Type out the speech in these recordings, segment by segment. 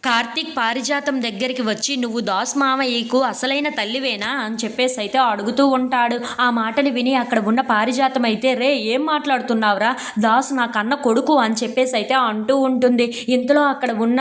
కార్తీక్ పారిజాతం దగ్గరికి వచ్చి నువ్వు దాస్ మామయ్యకు అసలైన తల్లివేనా అని చెప్పేసి అయితే అడుగుతూ ఉంటాడు. ఆ మాటని విని అక్కడ ఉన్న పారిజాతం అయితే రే ఏం మాట్లాడుతున్నావురా, దాస్ నా కన్న కొడుకు అని చెప్పేసి అయితే అంటూ ఉంటుంది. ఇంతలో అక్కడ ఉన్న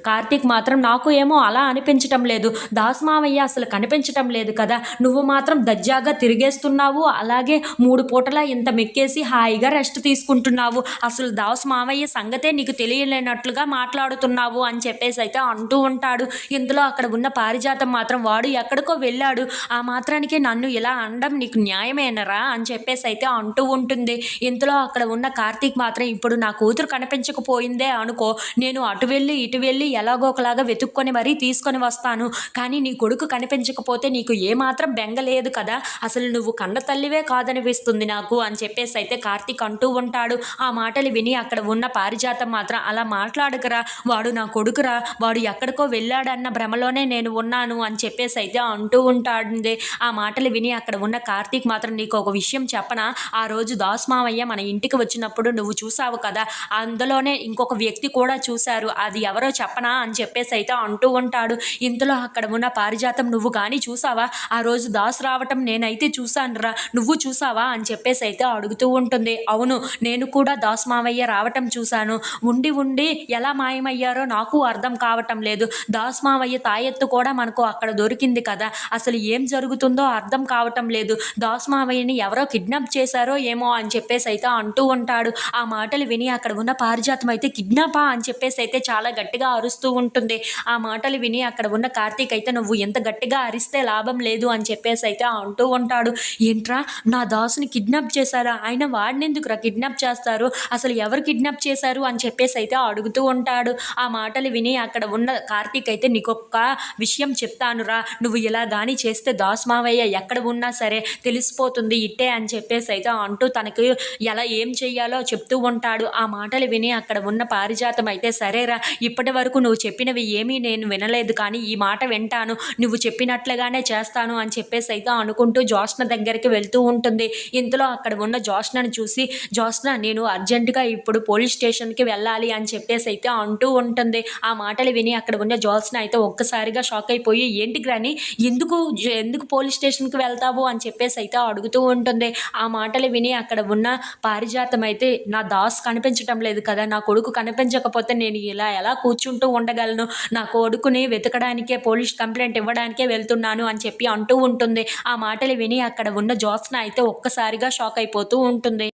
కార్తీక్ మాత్రం నాకు ఏమో అలా అనిపించటం లేదు, దాస్ మామయ్య అసలు కనిపించటం లేదు కదా, నువ్వు మాత్రం దజ్జాగా తిరిగేస్తున్నావు, అలాగే 3 పూటలా ఇంత మెక్కేసి హాయిగా రెస్ట్ తీసుకుంటున్నావు, అసలు దాస్ మామయ్య సంగతే నీకు తెలియలేనట్లుగా మాట్లాడుతున్నావు అని చెప్పేసి అయితే అంటూ ఉంటాడు. ఇందులో అక్కడ ఉన్న పారిజాతం మాత్రం వాడు ఎక్కడికో వెళ్ళాడు, ఆ మాత్రానికి నన్ను ఇలా అనడం నీకు న్యాయమేనరా అని చెప్పేసి అయితే అంటూ ఉంటుంది. ఇంతలో అక్కడ ఉన్న కార్తీక్ మాత్రం ఇప్పుడు నా కూతురు కనిపించకపోయిందే అనుకో, నేను అటు వెళ్ళి ఇటు వెళ్ళి ఎలాగో ఒకలాగా వెతుక్కొని మరీ తీసుకొని వస్తాను, కానీ నీ కొడుకు కనిపించకపోతే నీకు ఏమాత్రం బెంగ లేదు కదా, అసలు నువ్వు కన్న తల్లివే కాదనిపిస్తుంది నాకు అని చెప్పేసి అయితే కార్తీక్ అంటూ ఉంటాడు. ఆ మాటలు విని అక్కడ ఉన్న పారిజాతం మాత్రం అలా మాట్లాడకరా, వాడు నా కొడుకురా, వాడు ఎక్కడికో వెళ్ళాడన్న భ్రమలోనే నేను ఉన్నాను అని చెప్పేసి అయితే అంటూ ఉంటాడు. ఆ మాటలు విని అక్కడ ఉన్న కార్తీక్ మాత్రం నీకు ఒక విషయం చెప్పనా, ఆ రోజు దాస్ మామయ్య మన ఇంటికి వచ్చినప్పుడు నువ్వు చూసావు కదా, అందులోనే ఇంకొక వ్యక్తి కూడా చూశారు, అది ఎవరో చెప్పనా అని చెప్పేసి అయితే అంటూ ఉంటాడు. ఇంతలో అక్కడ ఉన్న పారిజాతం నువ్వు కానీ చూసావా, ఆ రోజు దాస్ రావటం నేనైతే చూశానురా, నువ్వు చూసావా అని చెప్పేసి అయితే అడుగుతూ ఉంటుంది. అవును, నేను కూడా దాస్ మామయ్య రావటం చూశాను, ఉండి ఉండి ఎలా మాయమయ్యారో నాకు అర్థం కావటం లేదు, దాస్ మామయ్య తాయెత్తు కూడా మనకు అక్కడ దొరికింది కదా, అసలు ఏం జరుగుతుందో అర్థం కావటం లేదు, దాస్ మామయ్యని ఎవరో కిడ్నాప్ చేశారో ఏమో అని చెప్పేసి అయితే అంటూ ఉంటాడు. ఆ మాటలు విని అక్కడ ఉన్న పారిజాతం అయితే కిడ్నాపా అని చెప్పేసి అయితే చాలా గట్టిగా అరుస్తూ ఉంటుంది. ఆ మాటలు విని అక్కడ ఉన్న కార్తీక్ అయితే నువ్వు ఎంత గట్టిగా అరిస్తే లాభం లేదు అని చెప్పేసి అయితే అంటూ ఉంటాడు. ఏంట్రా, నా దాసుని కిడ్నాప్ చేశారా, ఆయన వాడిని ఎందుకురా కిడ్నాప్ చేస్తారు, అసలు ఎవరు కిడ్నాప్ చేశారు అని చెప్పేసి అయితే అడుగుతూ ఉంటాడు. ఆ మాటలు విని అక్కడ ఉన్న కార్తీక్ అయితే నీకొక్క విషయం చెప్తానురా, నువ్వు ఇలా కానీ చేస్తే దాస్ మావయ్య ఎక్కడ ఉన్నా సరే తెలిసిపోతుంది ఇట్టే అని చెప్పేసి అయితే అంటూ తనకు ఎలా ఏం చెయ్యాలో చెప్తూ ఉంటాడు. ఆ మాటలు విని అక్కడ ఉన్న పారిజాతం అయితే సరేరా, ఇప్పటి వరకు నువ్వు చెప్పినవి ఏమీ నేను వినలేదు, కానీ ఈ మాట వింటాను, నువ్వు చెప్పినట్లుగానే చేస్తాను అని చెప్పేసి అయితే అనుకుంటూ జోష్న దగ్గరికి వెళ్తూ ఉంటుంది. ఇంతలో అక్కడ ఉన్న జోష్నను చూసి జోష్న నేను అర్జెంటుగా ఇప్పుడు పోలీస్ స్టేషన్కి వెళ్ళాలి అని చెప్పేసి అయితే అంటూ ఉంటుంది. ఆ మాటలు విని అక్కడ ఉన్న జోత్స్న అయితే ఒక్కసారిగా షాక్ అయిపోయి ఏంటి గ్రాని, ఎందుకు ఎందుకు పోలీస్ స్టేషన్కి వెళ్తావు అని చెప్పేసి అయితే అడుగుతూ ఉంటుంది. ఆ మాటలు విని అక్కడ ఉన్న పారిజాతం అయితే నా దాస్ కనిపించటం లేదు కదా, నా కొడుకు కనిపించకపోతే నేను ఇలా ఎలా కూర్చుంటూ ఉండగలను, నా కొడుకుని వెతకడానికే పోలీస్ కంప్లైంట్ ఇవ్వడానికే వెళ్తున్నాను అని చెప్పి అంటూ ఉంటుంది. ఆ మాటలు విని అక్కడ ఉన్న జోత్స్న అయితే ఒక్కసారిగా షాక్ అయిపోతూ ఉంటుంది.